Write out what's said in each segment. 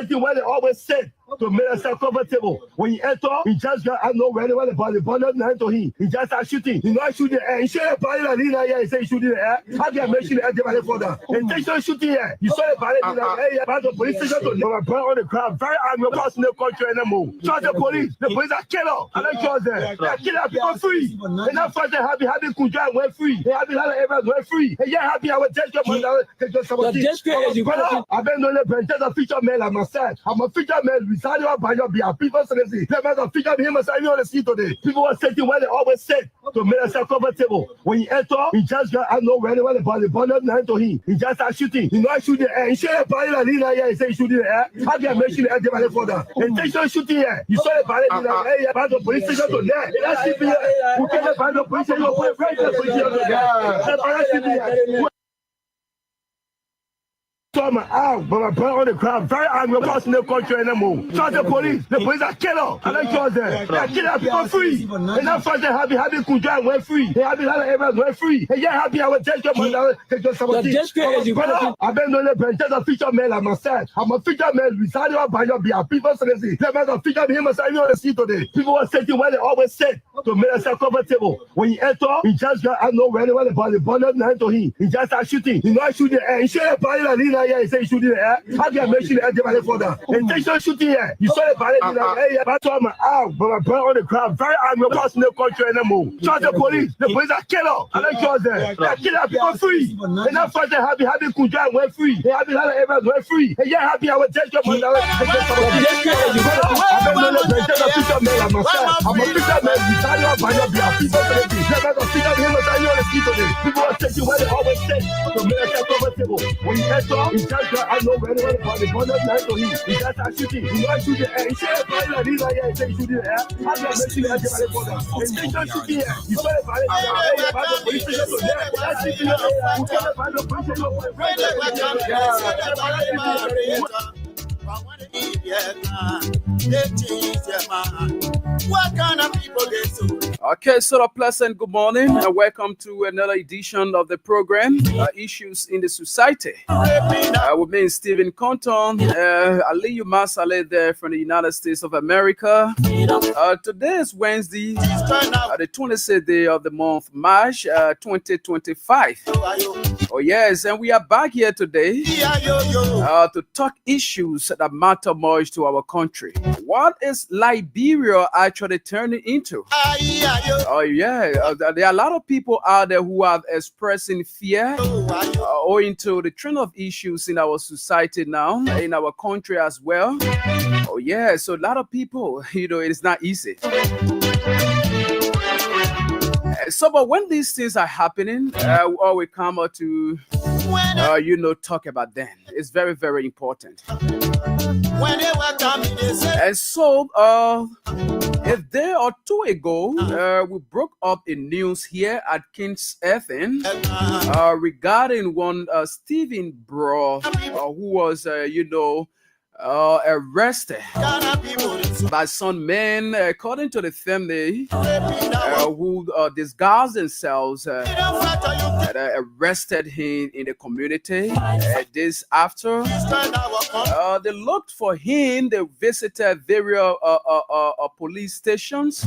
sitting where they always sit to make themselves comfortable. When you enter, he just got, I know where the body burned down to him. He just starts shooting. He not shooting the air. He shot a body like Lina here. He said he shooting the air. How can I mention the air for that? Intentional shooting here. You saw the body in the air. But the police station to my brother on the crowd. Very angry across the country anymore. Trust the police. The police are killer. I don't trust them. They kill people free. And that first happy Kujan went free. They happy other areas went free. And yeah, happy I was just your mother. I've been doing the benches of feature men like myself. I'm a feature man. We started up by your behalf. People say, let me feature him as I on the seat today. People are sitting where they always sit to make themselves comfortable. When you enter, he just got, I know where the body burned down to him. He just starts shooting. He not shooting the air. He shot a body like Lina here. He said he shooting the air. How can I mention the air for that? Intentional shooting here. You saw the body in the air. But the police station to there. That's it. Who can find the police station? Who can the police station? So I'm out, but my brother on the crowd, very angry across the country anymore. Trust the police are killer. I don't trust them. They kill people free. And that first happy Kujan went free. They happy other areas went free. And yeah, happy I was just your mother. I've been doing the benches of feature men like myself. I'm a feature man. We started up by your behalf. People say, let me feature him as I on the seat today. People are sitting where they always sit to make themselves comfortable. When you enter, he just got, I know where the body burned down to him. He just starts shooting. He not shooting the air. He shot a body like Lina here. He said he shooting the air. How can I mention the air for that? Intentional shooting here. You saw the body in the air. But I'm out, but my brother on the crowd, very angry across the country anymore. Trust the police are killer. I don't trust them. They kill people free. And that first happy Kujan went free. They happy other areas went free. And yeah, happy I was just your mother. I'm a feature man. We started up by your behalf. People say, let me feature him as I on the seat today. People are sitting where they always sit to make themselves comfortable. When you enter, he just got, I know where the body burned down to him. He just starts shooting. He not shooting the air. He shot a body like Lina here. He said he shooting the air. How can I mention the air for that? Intentional shooting here. You saw the body in the air. But the police station to there. That's it. Who can find the police station? Okay, so a pleasant good morning and welcome to another edition of the program, Issues in the Society. With me, Stephen Compton, Aliyu Masale there from the United States of America. Today is Wednesday, the 26th day of the month, March 2025. Oh yes, and we are back here today to talk issues that matter much to our country. What is Liberia actually turning into? Oh yeah, there are a lot of people out there who are expressing fear owing to the trend of issues in our society now, in our country as well. Oh yeah, so a lot of people, it is not easy. So, but when these things are happening, or we come out to, talk about them. It's very, very important. And so, a day or two ago, we broke up a news here at King's FM regarding one Stephen Bro, who was, arrested by some men, according to the family, who disguised themselves, arrested him in the community. This after they looked for him, they visited various police stations.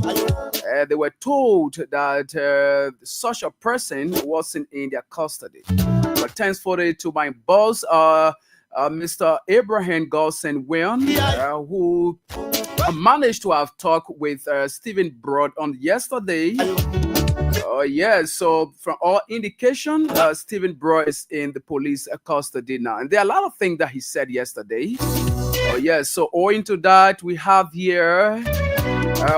They were told that such a person wasn't in their custody. But thanks for it to my boss, Mr. Abraham Golson William, who managed to have talked with Stephen Broad on yesterday. So from all indication, Stephen Broad is in the police custody now. And there are a lot of things that he said yesterday. So owing to that, we have here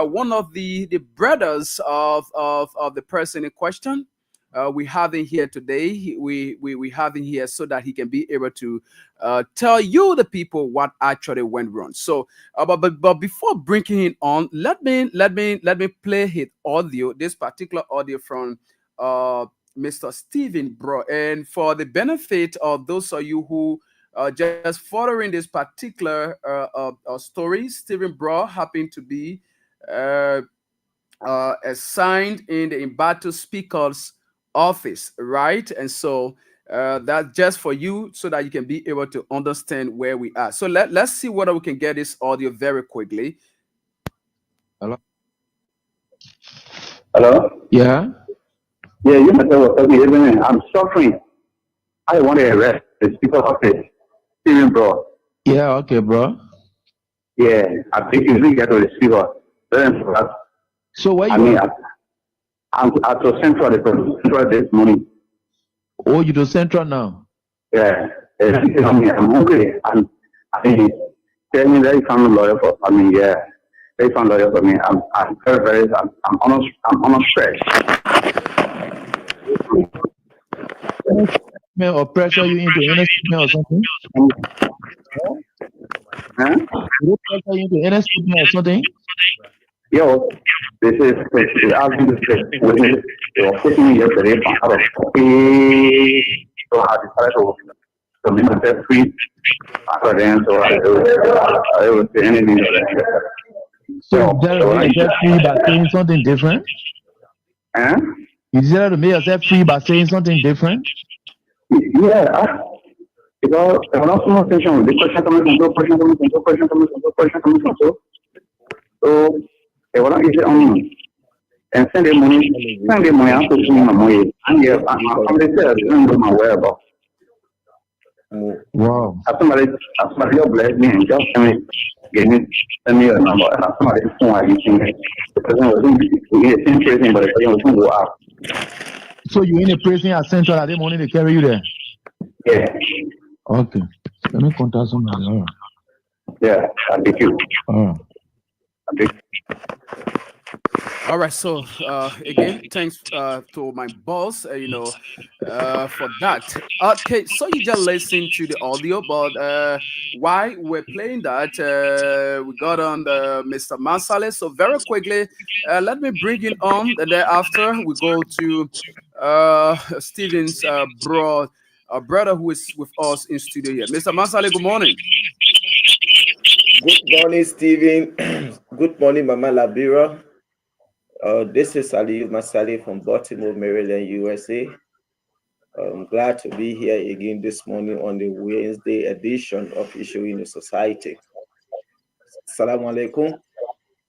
one of the brothers of the person in question. We have him here today. We have him here so that he can be able to tell you, the people, what actually went wrong. So, but before bringing him on, let me play his audio. This particular audio from Mr. Stephen Bro, and for the benefit of those of you who are just following this particular story, Stephen Bro happened to be assigned in the embattled speaker's office, right? And so That's just for you so that you can be able to understand where we are. So let's see whether we can get this audio very quickly. Hello? Hello? Yeah? Yeah, you must have told me, isn't it? I'm suffering. I want to arrest the speaker of it. Steven, bro. Yeah, okay, bro. Yeah, I think you really get to the speaker. So where I you mean, are? I'm at the central this morning. Oh, you to Central now? Yeah, I'm hungry. I mean, tell me that you found a lawyer for. I mean, yeah, they found a lawyer for me. I'm very, I'm on a stretch. Or pressure you into NSP or something? Huh? Did they pressure you into NSP or something? Yo, this is the argument they were putting me yesterday from out of so I decided to make myself free after then, so I was saying anything. So you decided to make yourself free by saying something different? Huh? You decided to make yourself free by saying something different? Yeah, because there was not so much tension. The question coming from so they were not easy on me. And Sunday morning, I have to see my money. And yeah, I'm the sales, I don't know my whereabouts. Wow. Somebody just blessed me and just send me a number. And somebody phone I using it. The person was in the same prison, but the person was going to go out. So you in a prison at Central at the morning they carry you there? Yeah. Okay. Let me contact somebody. All right. Yeah, I think you. All right. All right, so again, thanks to my boss, for that. Okay, so you just listened to the audio, but why we're playing that, we got on the Mr. Masale. So very quickly, let me bring it on, and thereafter we go to Steven's brother who is with us in studio here. Mr. Masale, good morning. Good morning, Stephen. Good morning, Mama Labira. This is Ali Masali from Baltimore, Maryland, USA. I'm glad to be here again this morning on the Wednesday edition of Issue in the Society. Assalamu alaikum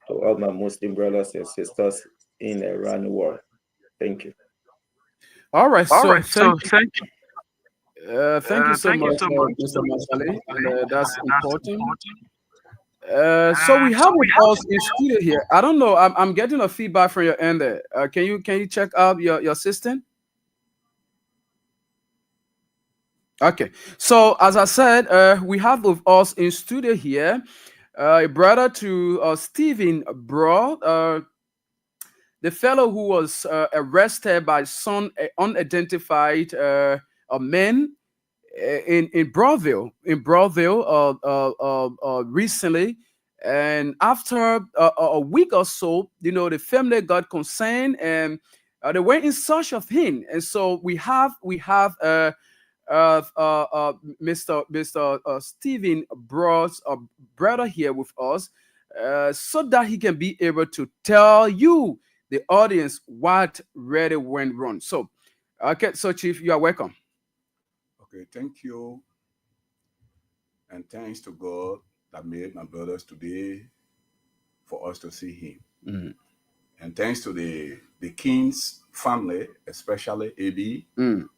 to all my Muslim brothers and sisters in and around the world. Thank you. All right, so thank you. Thank you so much, Mr. Masale, and that's important. So we have with us in studio here. I don't know. I'm getting a feedback from your end there. Can you check out your system? Okay. So as I said, we have with us in studio here a brother to Stephen Bro, the fellow who was arrested by some unidentified men in Broadville, recently. And after a week or so, the family got concerned and they went in search of him. And so we have Mr. Stephen Broad's brother here with us, so that he can be able to tell you, the audience, what really went wrong. So, okay, so Chief, you are welcome. Okay, thank you. And thanks to God that made my brothers today for us to see him. Mm. And thanks to the King's family, especially AB, who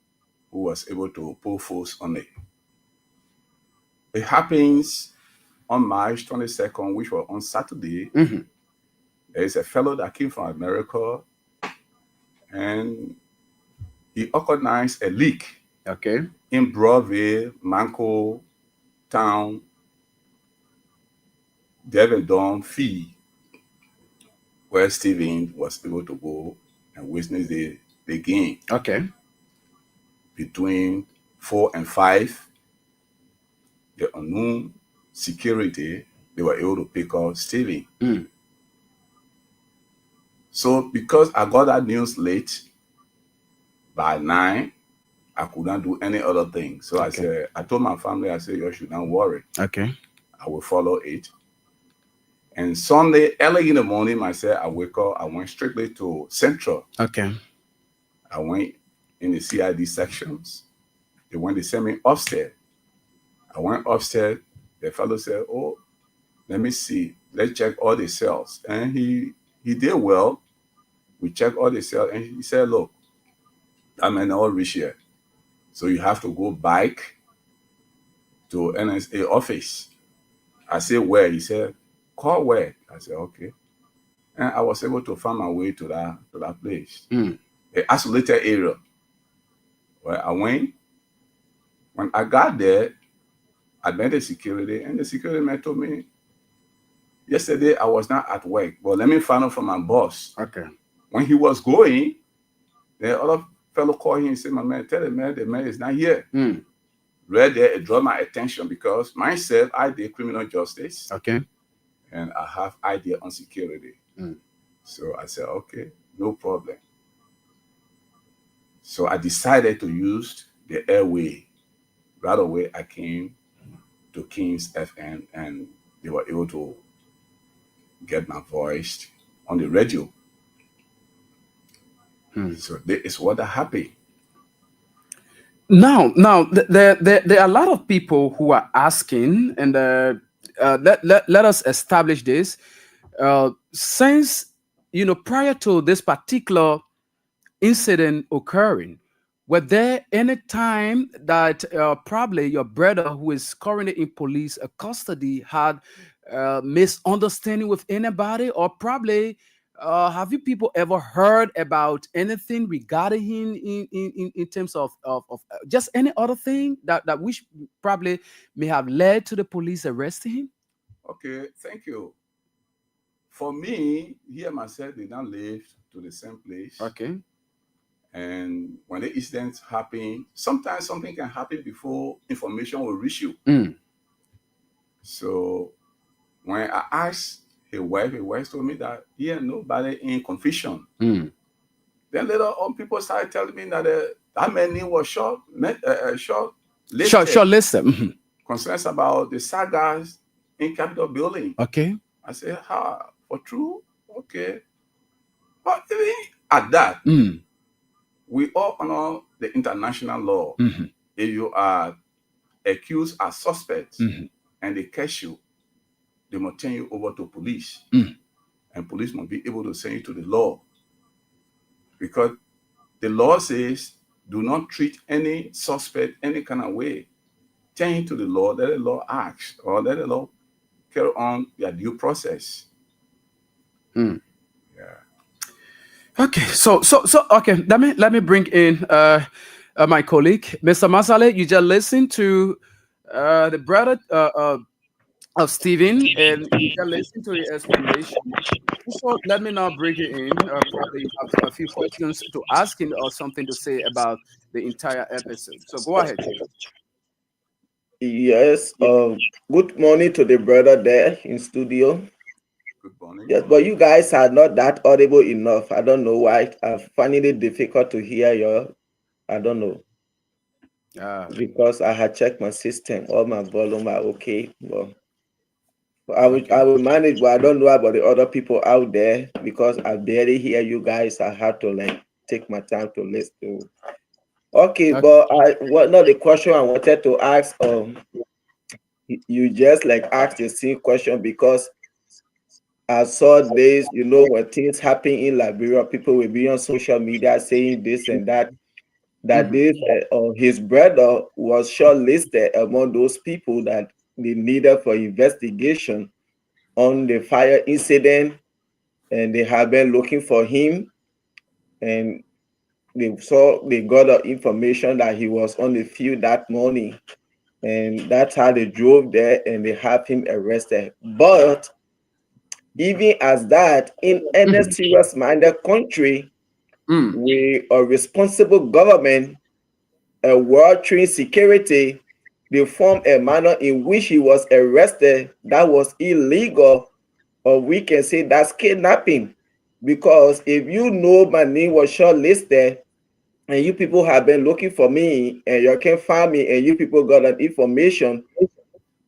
was able to pull force on it. It happens on March 22nd, which was on Saturday. Mm-hmm. There is a fellow that came from America and he organized a leak in Broadville, Manco Town, Devendon Fee, where Stephen was able to go and witness the game. Okay. Between 4 and 5, the unknown security, they were able to pick up Stephen. Mm. So because I got that news late, by 9, I could not do any other thing. So I told my family, I said, you should not worry. Okay. I will follow it. And Sunday, early in the morning, I said, I wake up, I went strictly to Central. Okay. I went in the CID sections They sent me upstairs. I went upstairs. The fellow said, "Oh, let me see. Let's check all the cells." And he did well. We checked all the cells, and he said, "Look, I may not reach here, so you have to go back to NSA office." I said, "Where?" He said, "Call where?" I said, "Okay." And I was able to find my way to that place, an isolated area where I went. When I got there, I met the security, and the security man told me, "Yesterday I was not at work, but let me find out from my boss." Okay. When he was going, the other fellow called him and said, "My man, tell the man is not here." Right there, it drew my attention because myself, I did criminal justice. Okay. And I have idea on security. So I said, okay, no problem. So I decided to use the airway. Right away, I came to King's FM, and they were able to get my voice on the radio. So this is what happened. Now, there are a lot of people who are asking, and let us establish this. Since, prior to this particular incident occurring, were there any time that probably your brother, who is currently in police custody, had misunderstanding with anybody, or probably have you people ever heard about anything regarding him in terms of just any other thing that which probably may have led to the police arresting him? Okay, thank you. For me, he and myself did not live to the same place. Okay. And when the incidents happen, sometimes something can happen before information will reach you. So when I asked his wife told me that he had nobody in confusion. Then later on, people started telling me that that man name was shortlisted. Concerns about the sagas in Capitol building. Okay. I said, for true? Okay. But even at that, we all honor the international law. If you are accused as suspects and they catch you, they must turn you over to police. And police must be able to send you to the law. Because the law says, do not treat any suspect any kind of way. Turn him to the law, let the law act, or let the law carry on their due process. Yeah. Okay, so okay, let me bring in my colleague, Mr. Masale. You just listened to the brother of Stephen, and you just listened to the explanation. So let me now bring you in. Probably have a few questions to ask him or something to say about the entire episode. So go ahead. Yes. Good morning to the brother there in studio. Good morning. Yes, but you guys are not that audible enough. I don't know why. I'm finding it difficult to hear you. I don't know. Because I had checked my system, all my volume are okay. Well, I will manage, but I don't know about the other people out there because I barely hear you guys. I had to take my time to listen to. Okay, but not the question I wanted to ask. You just asked the same question because I saw this, when things happen in Liberia, people will be on social media saying this and that. That this his brother was shortlisted among those people that they needed for investigation on the fire incident, and they have been looking for him, and they got the information that he was on the field that morning, and that's how they drove there and they have him arrested. But even as that, in any serious-minded country, with a responsible government, a well-trained security, they formed a manner in which he was arrested that was illegal, or we can say that's kidnapping. Because if you know my name was shortlisted and you people have been looking for me and you can't find me and you people got an information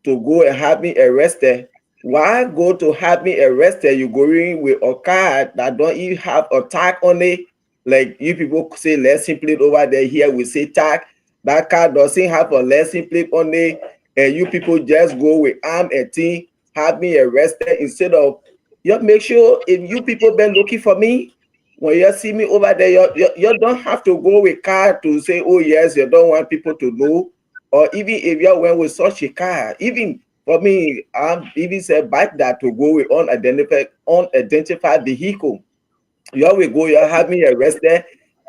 to go and have me arrested, why go to have me arrested? You going with a card that don't even have a tag on it. Like you people say, let's simply over there, here we say tag. That car doesn't have a license plate on it, and you people just go with arm and thing, have me arrested instead of you make sure if you people been looking for me, when you see me over there, you don't have to go with car to say, oh yes, you don't want people to know. Or even if you went with such a car, even for me, I'm even said back that to go with unidentified vehicle. You will go, you have me arrested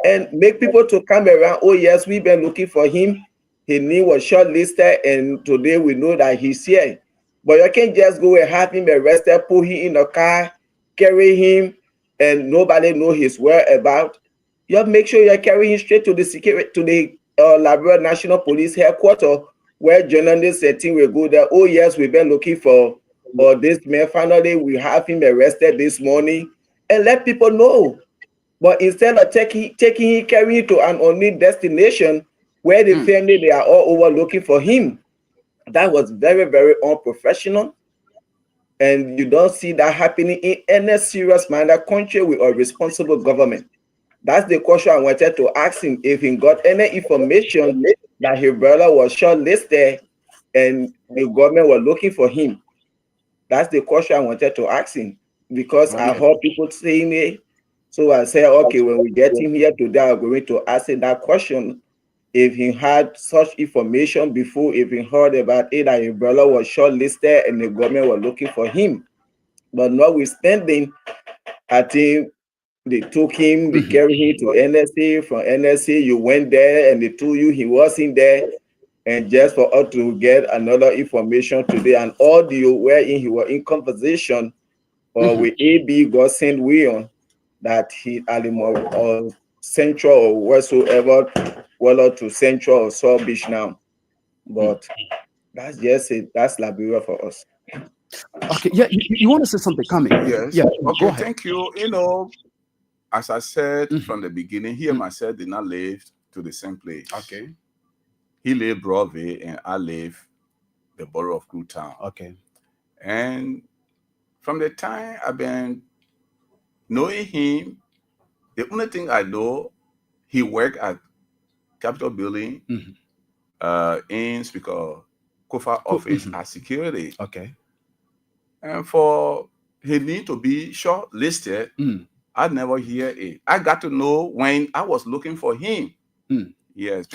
and make people to come around. Oh yes, we've been looking for him. His name was shortlisted, and today we know that he's here. But you can't just go and have him arrested, put him in a car, carry him, and nobody know his whereabouts. You have to make sure you carry him straight to the security to the Liberia National Police headquarters, where journalists and team will go there. Oh yes, we've been looking for this man. Finally, we have him arrested this morning, and let people know. But instead of taking him, carrying him to an unknown destination where the family, they are all over looking for him, that was very, very unprofessional. And you don't see that happening in any serious-minded country with a responsible government. That's the question I wanted to ask him, if he got any information that his brother was shortlisted and the government was looking for him. That's the question I wanted to ask him, because I heard people saying it. So I said, okay, when we get him here today, I'm going to ask him that question. If he had such information before, if he heard about it, that his brother was shortlisted and the government was looking for him. But notwithstanding, I think they took him, they carried him to NSA. From NSA, you went there and they told you he wasn't there. And just for us to get another information today, and audio wherein he was in conversation with AB Godsend William, that he Alimo or Central or whatsoever, whether to Central or South Beach now. But that's just it. That's Liberia for us. Okay, yeah, you want to say something coming? Yes. Yeah. Okay, thank you. You know, as I said from the beginning, he and myself did not live to the same place. Okay. He lived Broadway and I live the borough of Crewtown. Okay. And from the time I've been knowing him, the only thing I know, he worked at Capitol Building in Speaker Kofa office as security. Okay. And for he need to be shortlisted, I never hear it. I got to know when I was looking for him. Yes.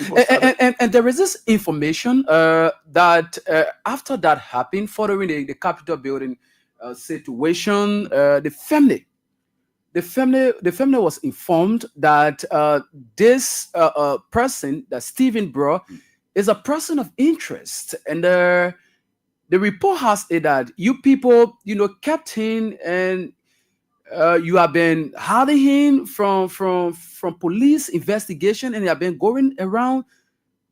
And there is this information that after that happened, following the Capitol Building situation, the family was informed that this person, that Stephen Bro, is a person of interest, and the report has it that you people, kept him, and you have been hiding him from police investigation, and you have been going around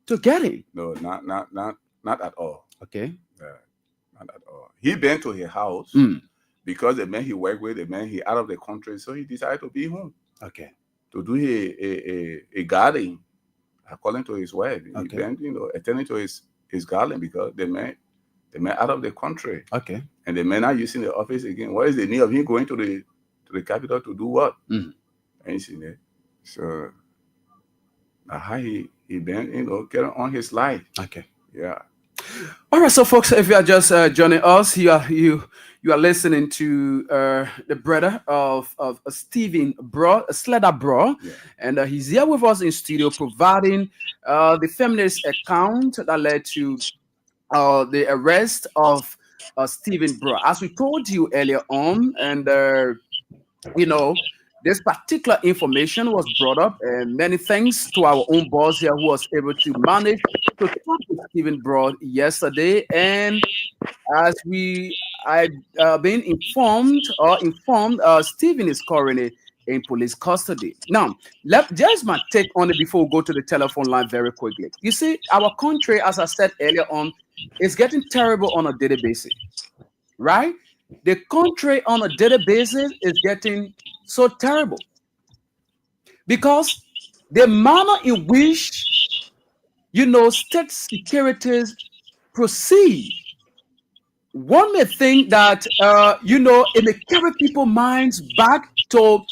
to get him. No, not at all. Okay. Not at all. He been to his house because the man he worked with, the man he out of the country, so he decided to be home. Okay. To do a garden according to his wife. Okay. He been, attending to his garden because the man out of the country. Okay. And the man not using the office again. What is the need of him going to the capital to do what? And you see that. So how he been, carrying on his life. Okay. Yeah. All right, so folks, if you are just joining us, you are listening to the brother of Stephen Bro, Sledder Bro, and he's here with us in studio, providing the family's account that led to the arrest of Stephen Bro. As we told you earlier on, and this particular information was brought up, and many thanks to our own boss here who was able to manage to talk with Stephen Broad yesterday. And as I've been informed, Stephen is currently in police custody. Now, just my take on it before we go to the telephone line very quickly. You see, our country, as I said earlier on, is getting terrible on a daily basis, right? The country on a daily basis is getting so terrible because the manner in which state securities proceed, one may think that it may carry people's minds back to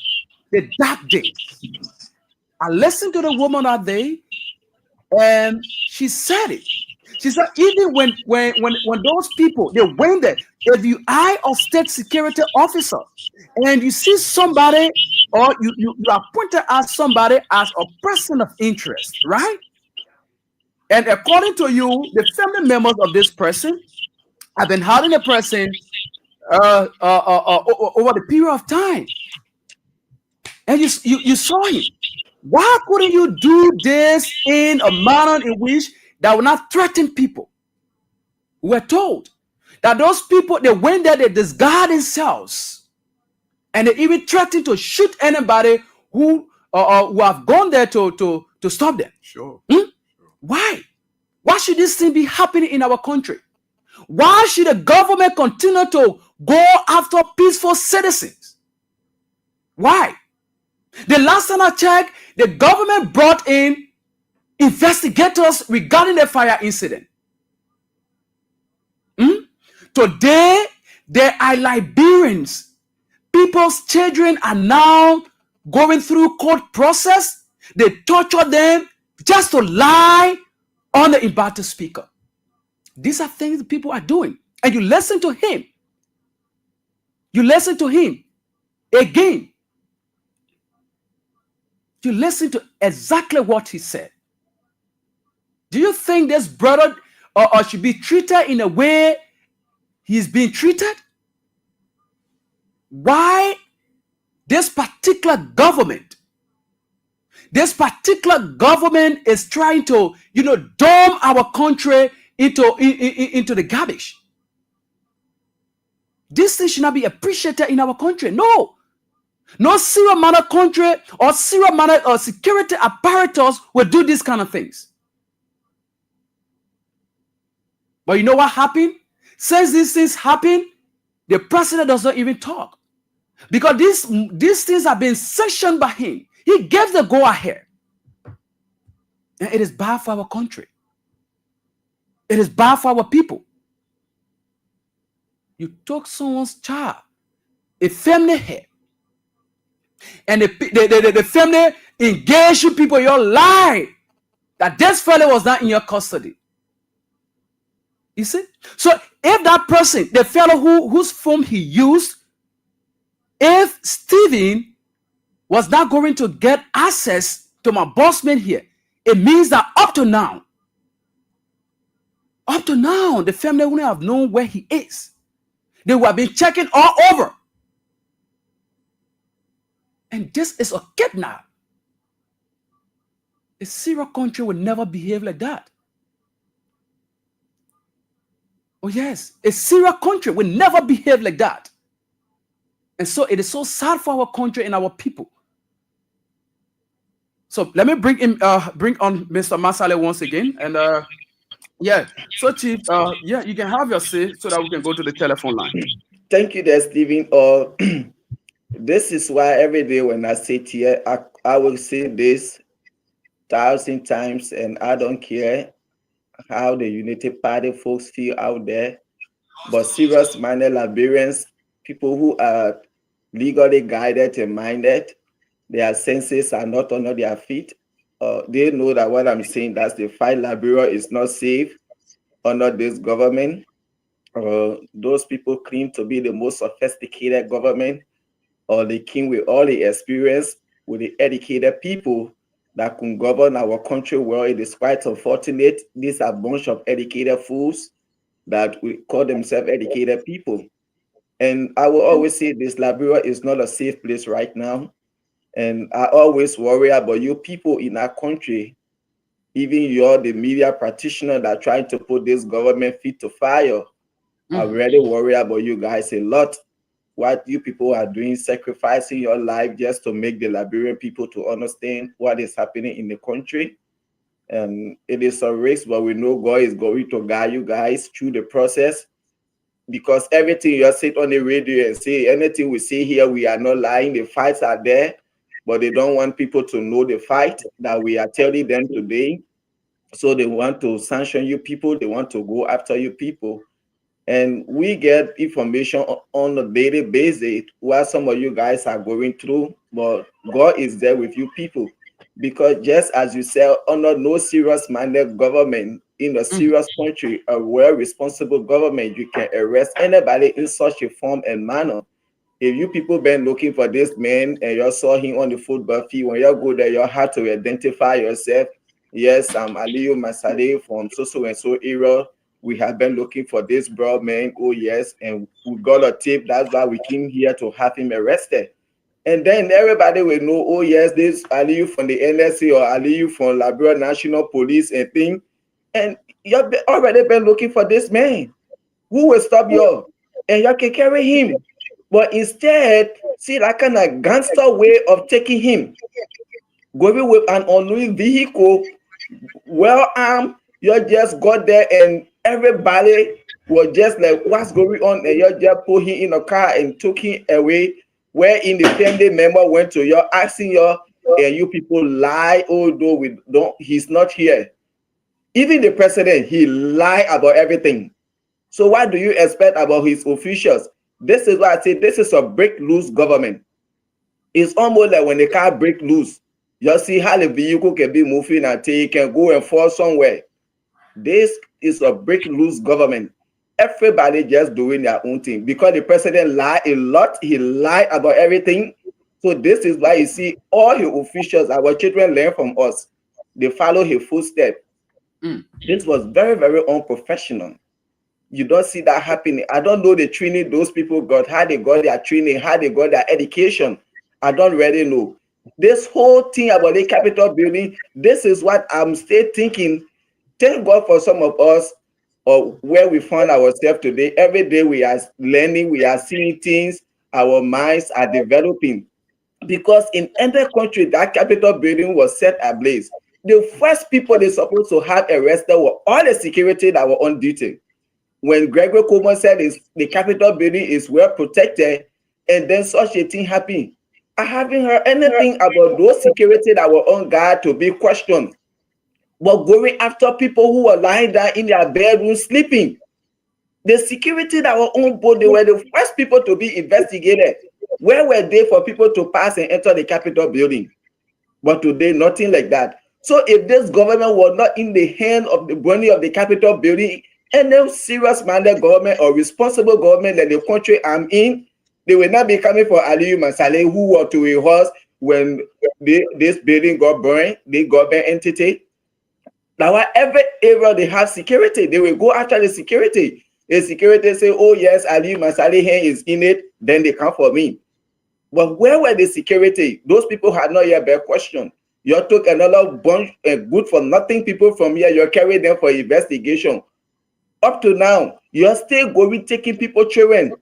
the dark days. I listened to the woman that day, And she said it. She said, even when those people they went there, if you eye a state security officer and you see somebody or you are pointed at somebody as a person of interest, right? And according to you, the family members of this person have been having a person over the period of time, and you saw him. Why couldn't you do this in a manner in which that will not threaten people? We're told that those people, they went there, they disguised themselves, and they even threatened to shoot anybody who have gone there to stop them. Sure. Why? Why should this thing be happening in our country? Why should the government continue to go after peaceful citizens? Why? The last time I checked, the government brought in investigators regarding the fire incident. Today, there are Liberians. People's children are now going through court process. They torture them just to lie on the embattled speaker. These are things people are doing. And you listen to him. You listen to him again. You listen to exactly what he said. Do you think this brother or should be treated in a way he's being treated? Why this particular government is trying to, dump our country into the garbage? This thing should not be appreciated in our country. No serious manner country or serious manner or security apparatus will do these kind of things. But you know what happened? Since these things happen, the president does not even talk. Because these things have been sanctioned by him. He gave the go-ahead. And it is bad for our country. It is bad for our people. You took someone's child, a family head, and the family engaged you people in your life that this fellow was not in your custody. You see? So if that person, the fellow whose phone he used, if Stephen was not going to get access to my boss man here, it means that up to now, the family wouldn't have known where he is. They would have been checking all over. And this is a kidnap. A serious country would never behave like that. Oh yes, a serious country will never behave like that. And so it is so sad for our country and our people. So let me bring on Mr. Masale once again. And so Chief, you can have your say so that we can go to the telephone line. Thank you there, Stephen. This is why every day when I sit here, I will say this 1,000 times, and I don't care how the Unity Party folks feel out there, but serious-minded Liberians, people who are legally guided and minded, their senses are not under their feet. They know that what I'm saying, that's the fight. Liberia is not safe under this government. Those people claim to be the most sophisticated government, or the king with all the experience, with the educated people that can govern our country well. It is quite unfortunate. These are a bunch of educated fools that we call themselves educated people. And I will always say this, Liberia is not a safe place right now. And I always worry about you people in our country. Even you're the media practitioner that trying to put this government feet to fire. I really worry about you guys a lot. What you people are doing, sacrificing your life just to make the Liberian people to understand what is happening in the country. And it is a risk, but we know God is going to guide you guys through the process, because everything you sit on the radio and say, anything we say here, we are not lying. The fights are there, but they don't want people to know the fight that we are telling them today. So they want to sanction you people. They want to go after you people. And we get information on a daily basis what some of you guys are going through, but God is there with you people. Because just as you said, under no serious-minded government in a serious country, a well-responsible government, you can arrest anybody in such a form and manner. If you people been looking for this man and you saw him on the football field, when you go there, you have to identify yourself. Yes, I'm Aliyu Masale from so and so era. We have been looking for this bro, man. Oh yes, and we got a tip. That's why we came here to have him arrested. And then everybody will know, oh yes, this Aliyu from the NSC or Aliyu from Liberia National Police and thing. And you've already been looking for this man. Who will stop you? And you can carry him. But instead, see that kind of gangster way of taking him. Going with an unknown vehicle, well armed, you just got there and everybody was just like, what's going on? And you just put him in a car and took him away. Where in the family member went to you, asking you, and you people lie, although we don't, he's not here. Even the president, he lied about everything. So what do you expect about his officials? This is why I say this is a break loose government. It's almost like when the car break loose, you see how the vehicle can be moving and you can go and fall somewhere. This is a break loose government. Everybody just doing their own thing because the president lied a lot. He lied about everything. So this is why you see all his officials, our children learn from us. They follow his footsteps. This was very, very unprofessional. You don't see that happening. I don't know the training those people got, how they got their training, how they got their education. I don't really know. This whole thing about the Capitol building, this is what I'm still thinking. Thank God for some of us or where we find ourselves today. Every day we are learning, we are seeing things, our minds are developing. Because in any country, that Capitol building was set ablaze. The first people they're supposed to have arrested were all the security that were on duty. When Gregory Coleman said the Capitol building is well protected, and then such a thing happened, I haven't heard anything about those security that were on guard to be questioned. But going after people who were lying down in their bedroom sleeping. The security that were on board, they were the first people to be investigated. Where were they for people to pass and enter the Capitol building? But today, nothing like that. So if this government was not in the hand of the burning of the Capitol building, any serious-minded government or responsible government that the country I'm in, they will not be coming for Aliyu Masale, who were to a horse when this building got burned, the government entity. Now, every area they have security, they will go after the security. The security say, oh yes, Aliyu Masale here is in it, then they come for me. But where were the security? Those people had not yet been questioned. You took another bunch of good for nothing people from here, you carried them for investigation. Up to now, you're still going taking people children,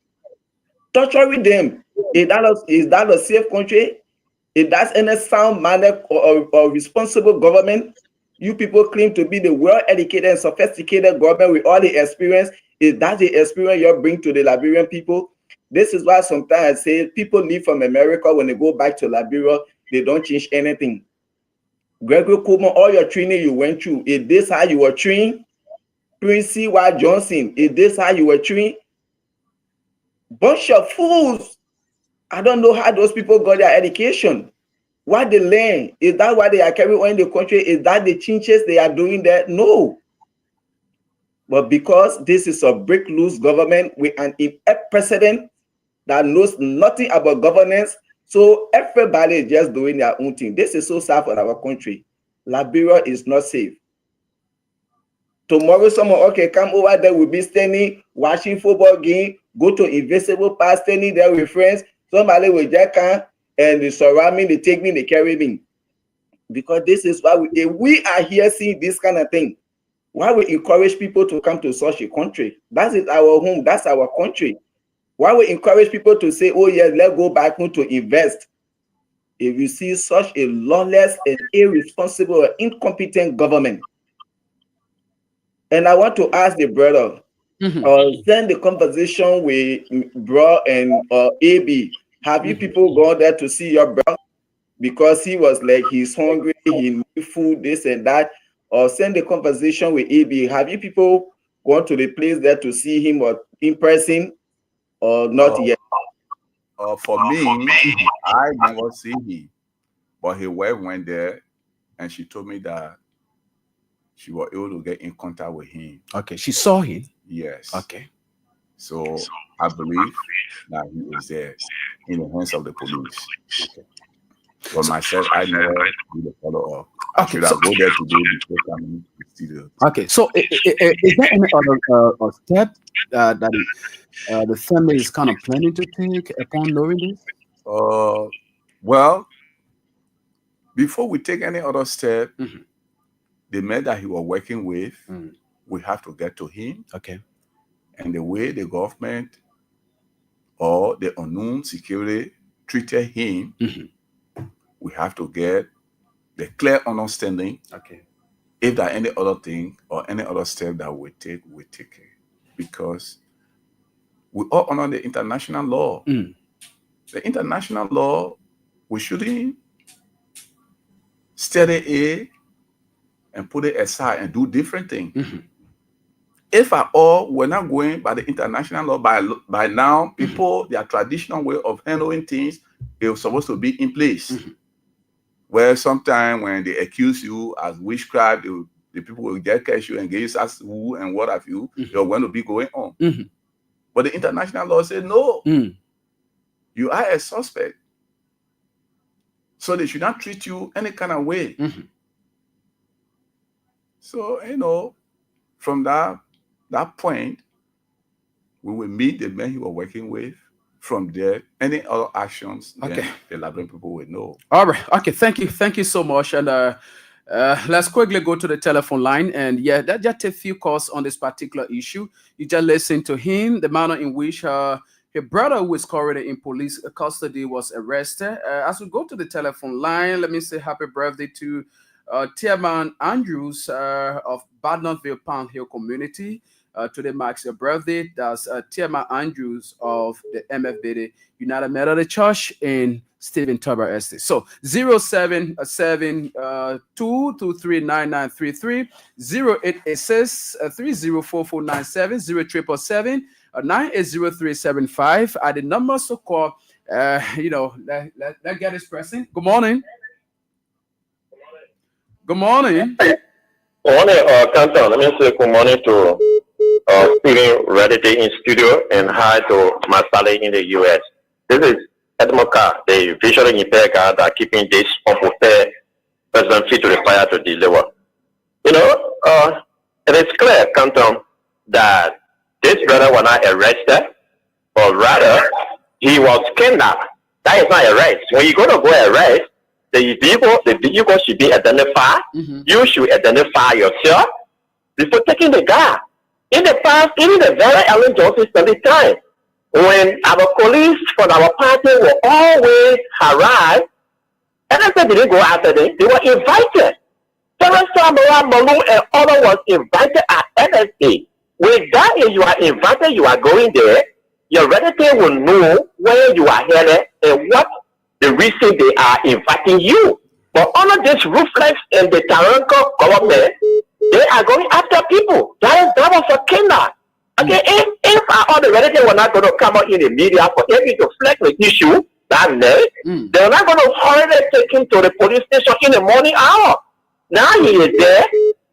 torturing them. Is that a safe country? Is that any sound manner or responsible government? You people claim to be the well-educated and sophisticated government with all the experience. Is that the experience you bring to the Liberian people? This is why sometimes I say people leave from America, when they go back to Liberia, they don't change anything. Gregory Coleman, all your training you went through, is this how you were trained? Prince C.Y. Johnson, is this how you were trained? Bunch of fools. I don't know how those people got their education. What they learn, is that what they are carrying on in the country? Is that the changes they are doing there? No. But because this is a break loose government with an inept president that knows nothing about governance, so everybody is just doing their own thing. This is so sad for our country. Liberia is not safe. Tomorrow, someone, okay, come over there, we'll be standing, watching football game, go to Invisible Park, standing there with friends. Somebody will just come and they surround me, they take me, they carry me. Because this is why we are here seeing this kind of thing. Why we encourage people to come to such a country? That is our home, that's our country. Why we encourage people to say, oh yes, let's go back home to invest? If you see such a lawless and irresponsible, incompetent government, and I want to ask the brother, send the conversation with bro and AB. Have you people gone there to see your brother? Because he was like, he's hungry, he needs food, this and that. Or send the conversation with AB. Have you people gone to the place there to see him or in person or not yet? For me, I never see him, but his wife went there and she told me that she was able to get in contact with him. Okay, she saw him. Yes. Okay. So I believe that he is there in the hands of the police. Okay. For myself, I never do the follow up. Okay, Should I go there today before coming to the studio? Okay, so is there any other step that the family is kind of planning to take upon knowing this? Well, before we take any other step, the man that he was working with, we have to get to him. Okay. And the way the government or the unknown security treated him, we have to get the clear understanding. Okay. If there are any other thing or any other step that we take it. Because we all honor the international law. The international law, we shouldn't study it and put it aside and do different things. If at all we're not going by the international law, by now, people, their traditional way of handling things is supposed to be in place. Where sometimes when they accuse you as witchcraft, the people will get catch you and give us who and what have you, you're going to be going on. But the international law says no. You are a suspect. So they should not treat you any kind of way. So, from that point, we will meet the men he was working with. From there, any other actions, then the Liberian people will know. All right. Okay. Thank you so much. And let's quickly go to the telephone line. And yeah, that just a few calls on this particular issue. You just listen to him, the manner in which her brother, who is currently in police custody, was arrested. As we go to the telephone line, let me say happy birthday to Chairman Andrews of Badnottville Pound Hill community. Today marks your birthday. That's Chairman Andrews of the MFBD United Methodist Church in Stephen Tuber Estate. So 0772239933, 0886-304497, 0877-980375 are the numbers to call. Let's get this pressing. Good morning. Good morning. Good morning, Canton. Let me say good morning to Stephen Reddy in studio and hi to Masale in the US. This is Edmoka, the visually impaired guy that keeping this unprepared President fit to the fire to deliver. It is clear, Canton, that this brother was not arrested, or rather, he was kidnapped. That is not arrest. When you go to arrest, the vehicle should be identified. You should identify yourself before taking the guy. In the past, even the very early Johnson study time, when our colleagues from our party will always arrive, NSA didn't go after them, they were invited. Teresa Malu and others was invited at NSA. With that, if you are invited, you are going there, your relative will know where you are headed and what the reason they are inviting you. But under this ruthless and the tyrannical government, they are going after people. That was a kidnap. Okay, if all the relatives were not going to come out in the media for every to flag the issue that night, they're not going to hurry take him to the police station in the morning hour. Now he is there.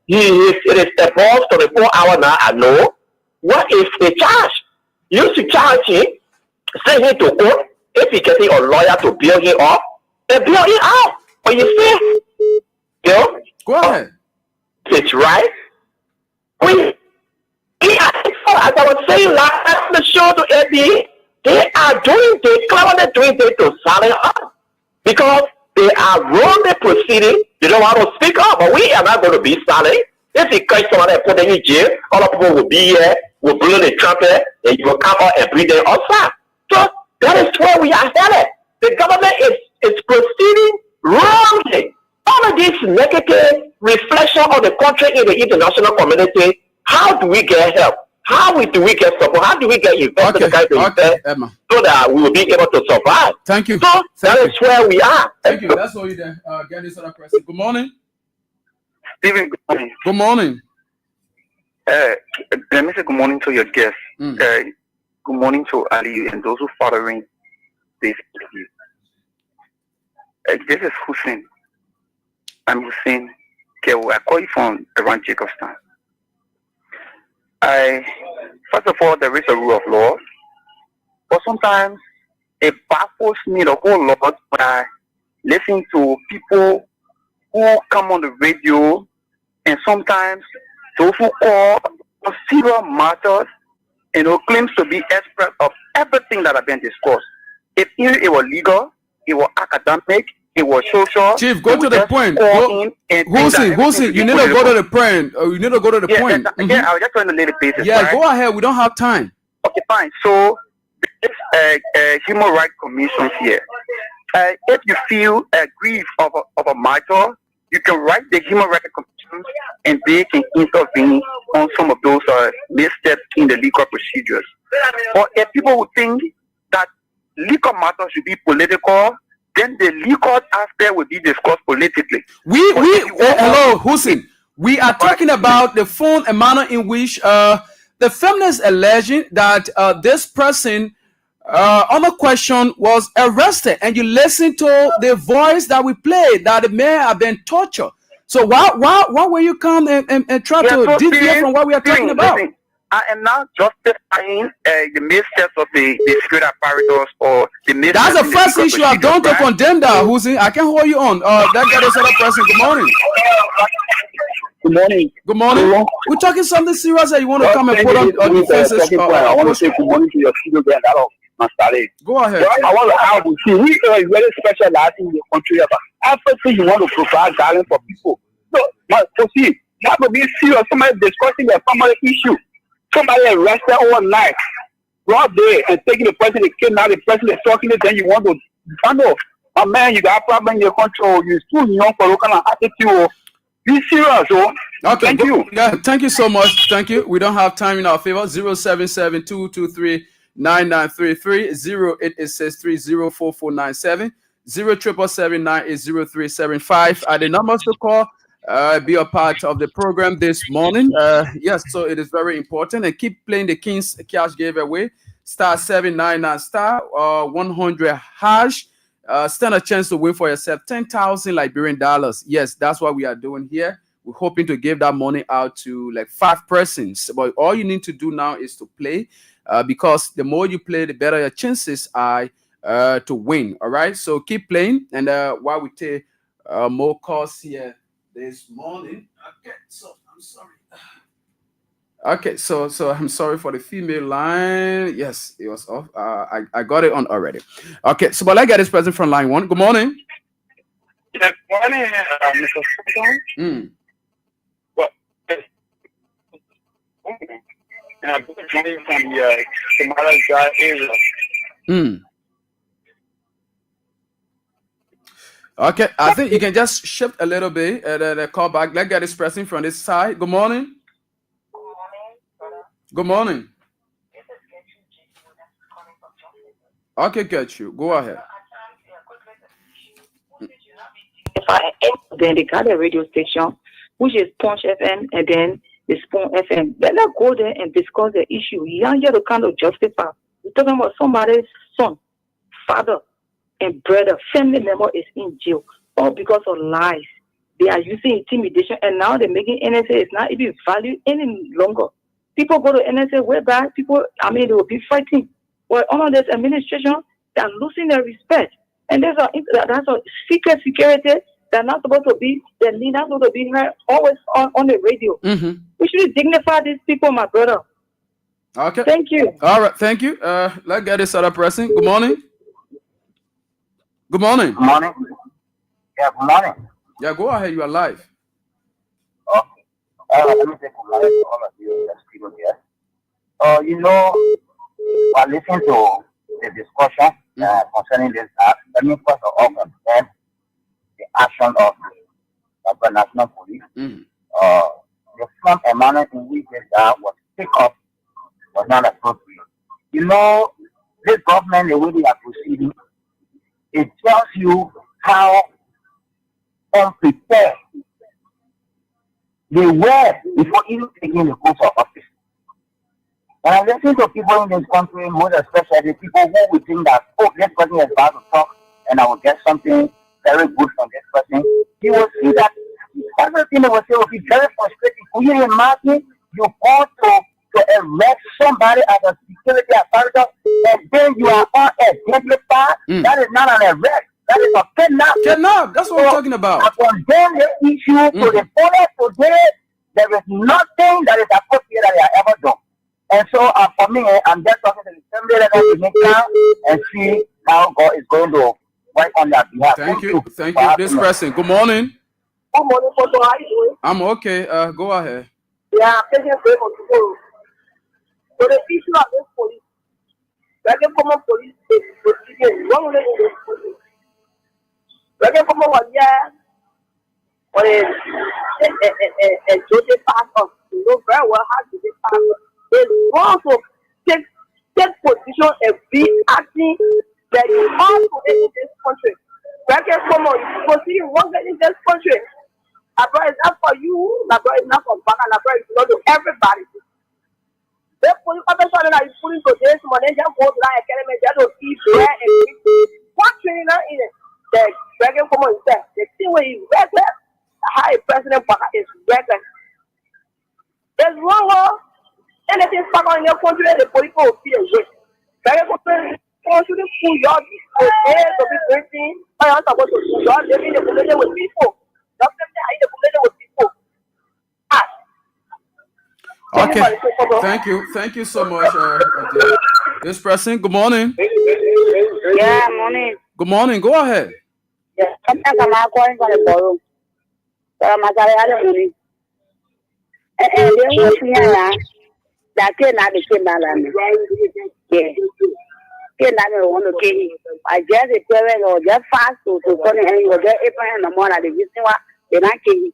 It is the boss 24 hours now. I know. What is the charge? You should charge him, send him to court. If he getting a lawyer to bail him up, then bail him out. But you see, go ahead. It's right. As I was saying last the show to Eddie, they cleverly doing this to silence us because they are wrongly proceeding. They don't want to speak up, but we are not going to be silent. If you catch someone and put them in jail, all the people will be here, will blow the trumpet, and you will come out and breathe them outside. So that is where we are headed. The government is proceeding wrongly. All of this negative reflection of the country in the international community. How do we get help? How do we get support? How do we get invested so that we will be able to survive? Thank you. So that is where we are. Thank you. That's all you there. Get this other question. Good morning. Stephen, good morning. Good morning. Let me say good morning to your guests. Good morning to Ali and those who following this interview. This is Hussein. I I'm Hussein Kewu. I call you from around Jacobstown. First of all, there is a rule of law, but sometimes it baffles me the whole lot when I listen to people who come on the radio, and sometimes those who call on serious matters, claims to be expert of everything that has been discussed. If it was legal, it was academic, it was social. Chief, go to the point. Hussein, you need to go to the point. You need to go to the point. Again, I was just trying to lay the basis. Yeah, right? Go ahead. We don't have time. Okay, fine. So, this human rights commission here. If you feel aggrieved of a matter, you can write the human rights commission, and they can intervene on some of those missteps in the legal procedures. Or if people would think that legal matters should be political, then the legal aspect will be discussed politically. Hello, Hussein. We are talking about the phone and manner in which the feminist alleging that this person on a question was arrested, and you listen to the voice that we played that the man have been tortured. So why will you come and try to deviate from what we are talking about? Listen, I am not justifying the missteps of the security apparatus or the missteps. That's the first issue I've done to condemn that, Hussein. I can hold you on. That guy is other person. Good morning. Good morning. Good morning. We're talking something serious that you want to come and put on defenses. I want to say good morning to your studio brand. Go ahead. I want to ask you, see, we are very specialized in the country about everything you want to provide guidance for people. So, see, you have to be serious. Somebody discussing a family issue. Somebody arrested overnight, broad day, and taking the person, they kidnap the person, they're talking, then you want to handle. Oh man, you got a problem in your control. You're too young for local attitude. Be serious, oh. Okay, thank you. Yeah, thank you so much. Thank you. We don't have time in our favor. 077-223-9933, 0886304497, 0777-980-375 are the numbers to call. Be a part of the program this morning. Yes, so it is very important, and keep playing the King's Cash giveaway. Star 799 star 100 hash. Stand a chance to win for yourself 10,000 Liberian dollars. Yes, that's what we are doing here. We're hoping to give that money out to like 5 persons. But all you need to do now is to play, because the more you play, the better your chances are to win. All right, so keep playing, and while we take more calls here this morning. Okay, so I'm sorry. Okay, so I'm sorry for the female line. Yes, it was off. I got it on already. Okay, so but let's get this person from line 1. Good morning. Good morning, Mr. Sultan. Well, I'm joining from the Somali area. Okay, I think you can just shift a little bit and then call back. Let's get this person from this side. Good morning. Good morning. Okay, get you. Go ahead. Then they got a radio station, which is Punch FM, and then the Spoon FM. Let us go there and discuss the issue. You don't get to kind of justify. We're talking about somebody's son, father, and brother, family member is in jail, all because of lies. They are using intimidation, and now they're making NSA is not even valued any longer. People go to NSA way back. They will be fighting. Well, under this administration, they're losing their respect, and that's a secret security. They're not supposed to be. They're not supposed to be heard always on the radio. We should dignify these people, my brother. Okay. Thank you. All right. Thank you. Let's get this other person. Good morning. Good morning. Good morning. Yeah, good morning. Yeah, go ahead. You are live. Okay. Let me say good morning to all of you in the studio here. While listening to the discussion concerning this act, let me first of all condemn the action of the National Police. The firm and manner in which this was picked up was not appropriate. This government, the way they are proceeding, it tells you how unprepared they were before even taking the course of office. When I listen to people in this country, most especially people who would think that, this person is about to talk and I will get something very good from this person, you will see that thing they will say will be very frustrating. Can you imagine you go to arrest somebody as a security apparatus and then you are unidentified? That is not an arrest. That is a kidnap. Kidnap. That's what I'm talking about. I condemn the issue to the fullest today. There is nothing that is appropriate that I ever done. And so for me, I'm just talking to the assembly level to make now and see how God is going to work on that behalf. Thank you. This person. Good morning. Good morning, Photo. How are you doing? I'm okay. Go ahead. Yeah, I'm taking a break for tomorrow. So the issue of this police, like a common police, one way in this police. Like a common one, yeah. Or a judge pass on. You know very well how to get pass on. They want to take position and be acting that you are to in this country. Like a common, you see one in this country. Labra is not for you, Labra is not for Baka, Labra is not to everybody. They put you up that you put into this money, just go to that academy, just to see where and what training in it. The dragon common is there. The thing where you reckless, how a president Baka is reckless. There's one more. Anything stuck on your country, the police will feel away. Dragon common shouldn't fool your okay to be drinking. I am supposed to do your living the community with people. Okay, thank you so much. This person, good morning. Yeah, morning. Good morning. Go ahead. Yeah, I'm calling for the borough. So I'm money. And they want me that can not be came down. Yeah. Can not want to kill him. I just a parent or just fast to come and you get Abraham no more than the reason why they not kill him.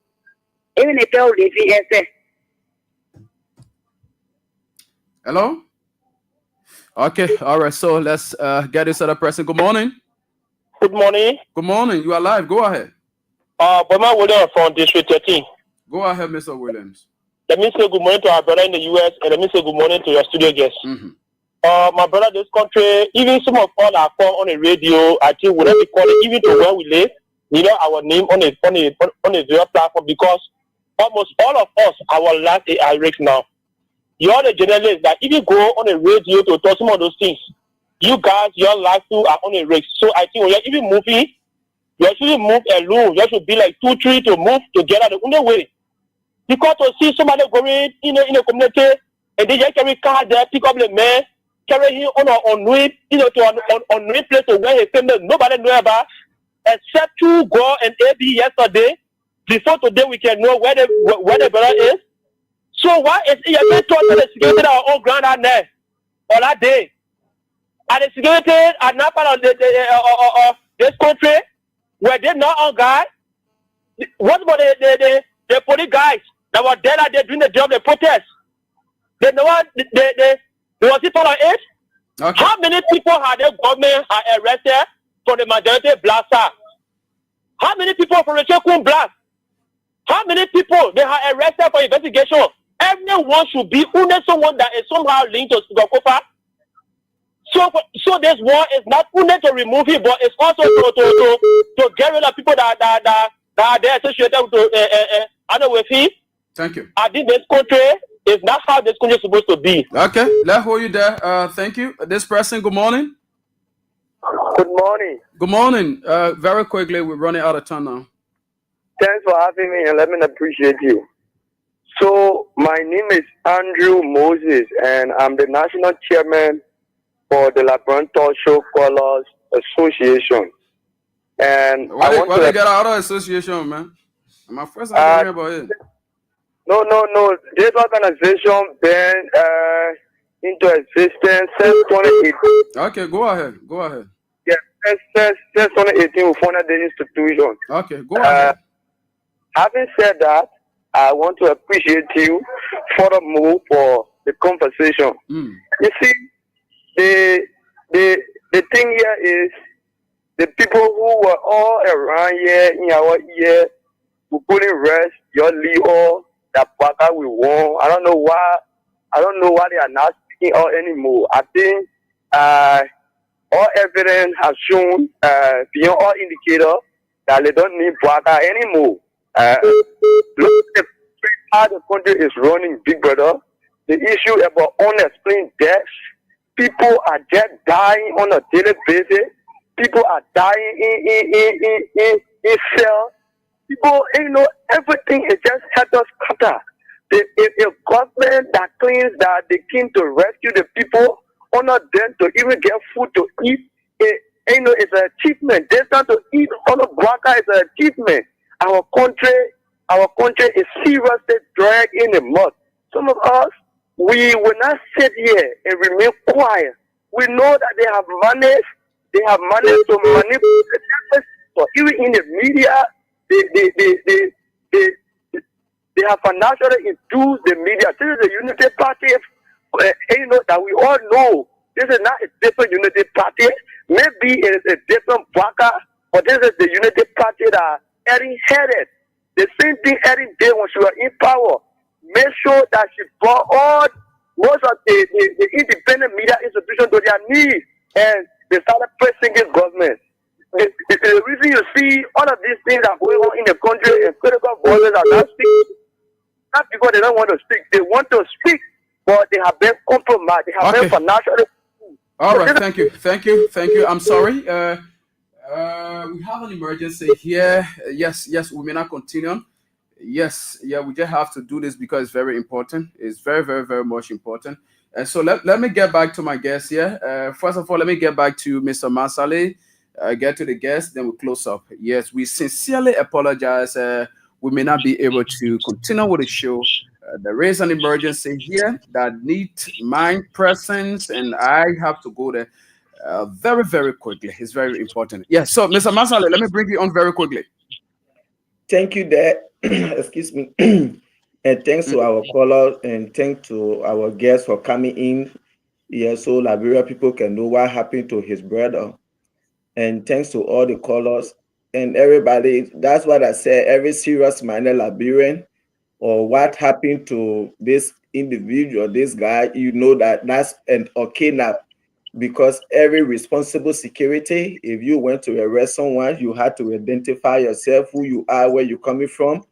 Even if they will live. Hello? Okay, all right. So let's get this other person. Good morning. Good morning. Good morning. You are live. Go ahead. Bama Williams from District 13. Go ahead, Mr. Williams. Let me say good morning to our brother in the US and let me say good morning to your studio guests. My brother, this country, even some of all our call on the radio, I think we not be calling even to where we live, you know, our name on a video platform because almost all of us, our life is at risk now. You're the journalist that if you go on a radio to talk some of those things, you guys, your life too are on a risk. So I think when you're even moving, you actually move alone. You should be like 2, 3 to move together the only way. Because to see somebody going in a community and they just carry car there, pick up the man, carry him on way, you know, to on way place to where he came. Nobody know about except to go and AB yesterday. Before today we can know where the brother is. So why is it you can't talk to the security that are on ground out there on that day? And the security are not part of this country where they're not on guard. What about the police guys that were there out there doing the job, the protest? They know what they was it all on it? Okay. How many people had the government arrested for the majority blaster? How many people for the Chekun blast? How many people they have arrested for investigation? Everyone should be only someone that is somehow linked to Sugakofa. So this war is not only to remove it, but it's also to get rid of people that are there associated with him. Thank you. I think this country is not how this country is supposed to be. Okay, let's hold you there. Thank you. This person, good morning. Good morning. Good morning. Very quickly, we're running out of time now. Thanks for having me and let me appreciate you. So, my name is Andrew Moses and I'm the national chairman for the Labrantor Show Callers Association. And why they get out of association, man? My first time hearing about it. No. This organization been into existence since 2018. Okay, go ahead. Yeah, since 2018 we founded the institution. Okay, go ahead. Having said that, I want to appreciate you furthermore for the conversation. You see, the thing here is the people who were all around here in our ear who couldn't rest your Leo that Baka we won. I don't know why they are not speaking out anymore. I think all evidence has shown beyond all indicators that they don't need Baka anymore. Look at how the country is running, big brother. The issue about unexplained deaths. People are just dying on a daily basis. People are dying in cells. People, everything is just head us scatter. The government that claims that they came to rescue the people, honor them to even get food to eat, it's an achievement. They start to eat on a braca is an achievement. Our country is seriously dragged in the mud. Some of us, we will not sit here and remain quiet. We know that they have managed to manipulate. So even in the media, they have financially induced the media. This is a unity party, that we all know. This is not a different unity party. Maybe it is a different braca, but this is the unity party that Eddie headed. The same thing Eddie did when she was in power. Make sure that she brought most of the independent media institutions to their knees, and they started pressing the government. The reason you see all of these things are going on in the country and critical voices are not speaking, not because they don't want to speak. They want to speak, but they have been compromised. They have been financially. All right, thank you. I'm sorry. We have an emergency here. Yes, we may not continue. Yes, we just have to do this because it's very important. It's very, very, very much important. And so let me get back to my guest here. First of all, let me get back to Mr. Masale. Get to the guest, then we'll close up. Yes, we sincerely apologize. We may not be able to continue with the show. There is an emergency here that needs my presence, and I have to go there very, very quickly. It's very important. Yes, so Mr. Masale, let me bring you on very quickly. Thank you, Dad. Excuse me. And thanks to our caller and thanks to our guests for coming in here so Liberia people can know what happened to his brother. And thanks to all the callers and everybody. That's what I said. Every serious-minded Liberian or what happened to this individual, this guy, you know that's an kidnap. Because every responsible security, if you went to arrest someone, you had to identify yourself, who you are, where you're coming from,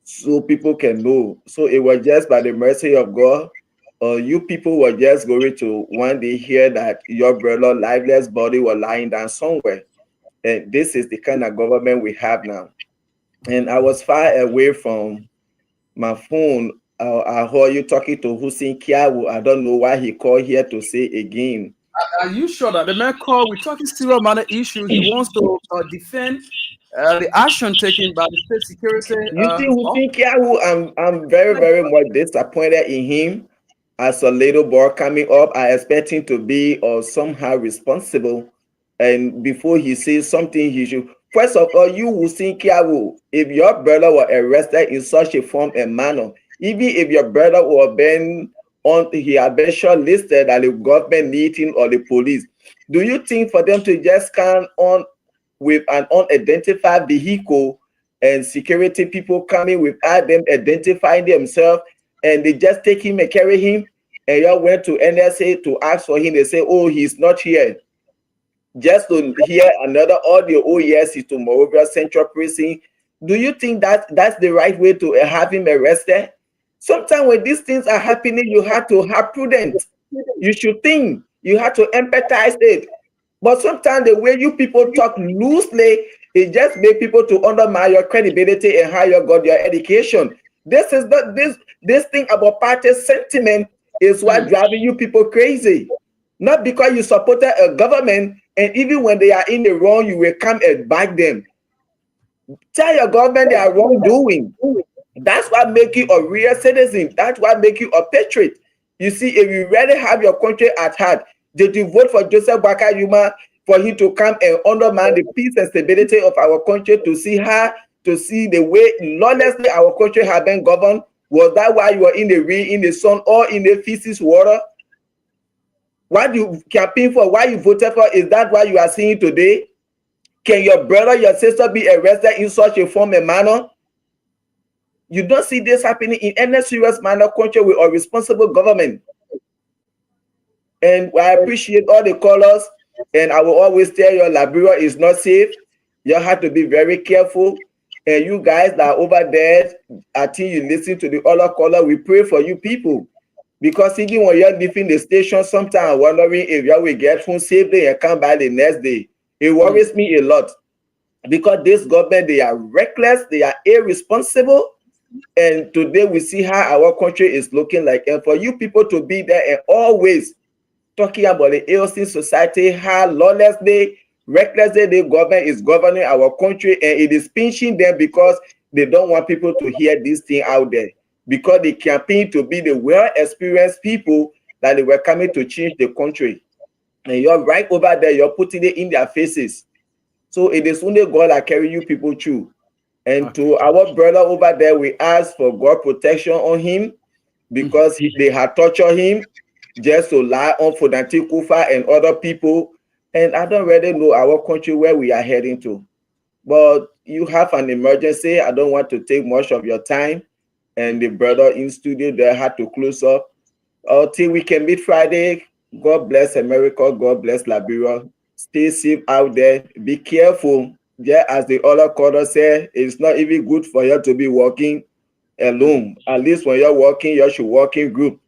so people can know. So it was just by the mercy of God, you people were just going to one day hear that your brother lifeless body was lying down somewhere. And this is the kind of government we have now. And I was far away from my phone. I heard you talking to Hussein Kiawu. I don't know why he called here to say again. Are you sure that the man called? We're talking serious matter issues. He wants to defend the action taken by the state security. You see, Hussein Kiawu, I'm very, very much disappointed in him. As a little boy coming up, I expect him to be somehow responsible. And before he says something, he should. First of all, you will think Kiawu, if your brother were arrested in such a form and manner, even if your brother were he had been shortlisted at the government meeting or the police, do you think for them to just come on with an unidentified vehicle and security people coming without them identifying themselves, and they just take him and carry him, and y'all went to NSA to ask for him, they say, oh, he's not here. Just to hear another audio, oh yes, he's to Morovia Central Prison. Do you think that's the right way to have him arrested? Sometimes when these things are happening, you have to have prudence. You should think. You have to empathize it. But sometimes the way you people talk loosely, it just makes people to undermine your credibility and how you got your education. This is not this thing about party sentiment is what driving you people crazy. Not because you supported a government, and even when they are in the wrong, you will come and back them. Tell your government they are wrongdoing. That's what makes you a real citizen. That's what makes you a patriot. You see, if you really have your country at heart, did you vote for Joseph Boakai Yuma for him to come and undermine the peace and stability of our country, to see the way lawlessly our country has been governed? Was that why you were in the rain, in the sun, or in the feces water? What you campaign for, why you voted for, is that what you are seeing today? Can your brother, your sister be arrested in such a form and manner? You don't see this happening in any serious manner country with a responsible government. And I appreciate all the callers, and I will always tell you, Liberia is not safe. You have to be very careful. And you guys that are over there, I think you listen to the other caller, we pray for you people. Because even when you're leaving the station, sometimes wondering if you will get home safely and come back the next day. It worries me a lot. Because this government, they are reckless, they are irresponsible. And today we see how our country is looking like. And for you people to be there and always talking about the AOC society, how lawlessly, recklessly the government is governing our country, and it is pinching them because they don't want people to hear this thing out there. Because they campaign to be the well-experienced people that they were coming to change the country. And you're right over there, you're putting it in their faces. So it is only God that carry you people through. And to our brother over there, we ask for God protection on him because they had tortured him just to lie on Fodanti Kufa and other people. And I don't really know our country where we are heading to. But you have an emergency. I don't want to take much of your time. And the brother in studio there had to close up. Until we can meet Friday, God bless America. God bless Liberia. Stay safe out there. Be careful. Yeah, as the other caller said, it's not even good for you to be walking alone. At least when you're walking, you should walk in group.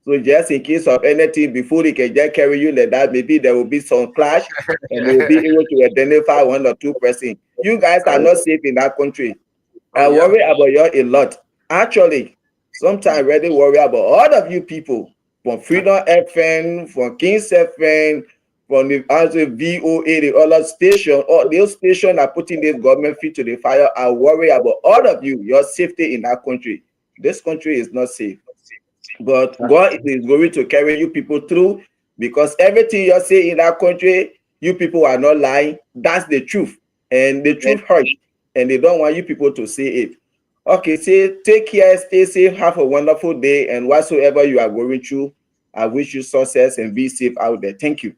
So just in case of anything, before they can just carry you like that, maybe there will be some clash and they will be able to identify 1 or 2 persons. You guys are not safe in that country. I worry about you a lot. Actually, sometimes I really worry about all of you people from Freedom FM, from Kings FM, from the VOA, the other station, all those stations are putting this government feet to the fire. I worry about all of you, your safety in that country. This country is not safe. But God is going to carry you people through because everything you say in that country, you people are not lying. That's the truth. And the truth hurts. And they don't want you people to say it. Okay, take care, stay safe, have a wonderful day. And whatsoever you are going through, I wish you success and be safe out there. Thank you.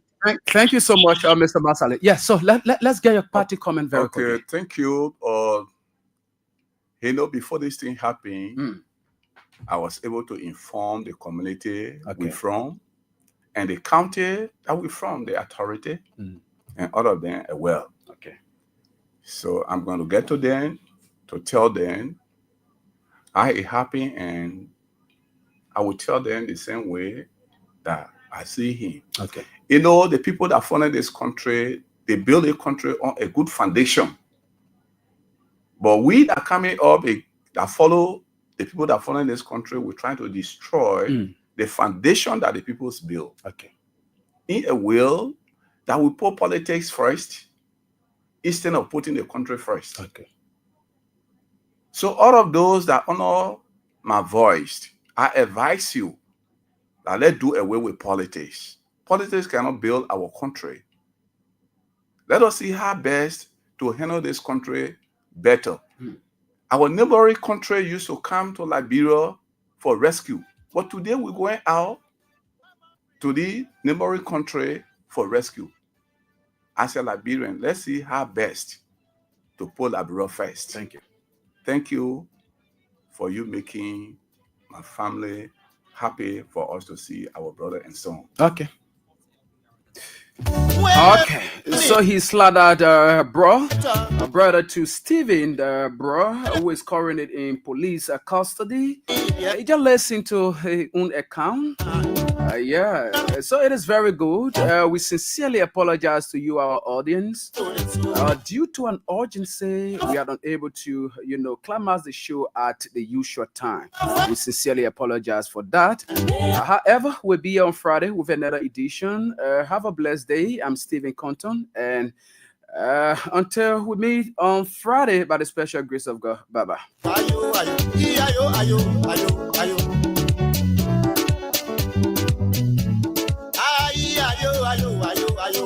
Thank you so much, Mr. Masale. Yeah, so let's get your party comment very quickly. Thank you. Before this thing happened, I was able to inform the community we're from and the county that we're from, the authority, and all of them as well. Okay. So I'm going to get to them to tell them how it happened, and I will tell them the same way that I see him. Okay. The people that founded this country, they build a country on a good foundation. But we that coming up, that follow the people that follow in this country, we're trying to destroy the foundation that the people's built. Okay. In a will that we put politics first instead of putting the country first. Okay. So all of those that honor my voice, I advise you that let's do away with politics. Politics cannot build our country. Let us see how best to handle this country better. Our neighboring country used to come to Liberia for rescue. But today we're going out to the neighboring country for rescue. As a Liberian, let's see how best to put Liberia first. Thank you. Thank you for you making my family happy for us to see our brother and son. Okay. Okay, so he slaughtered a brother to Stephen, bro, who is currently in police custody. He just listened to his own account. So it is very good. We sincerely apologize to you, our audience. Due to an urgency, we are not able to, climax the show at the usual time. We sincerely apologize for that. However, we'll be here on Friday with another edition. Have a blessed day. I'm Stephen Compton, and until we meet on Friday, by the special grace of God, bye-bye. Ayo, ayo, ayo, ayo, ayo, ayo, ayo, ayo, ayo,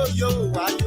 ayo, ayo.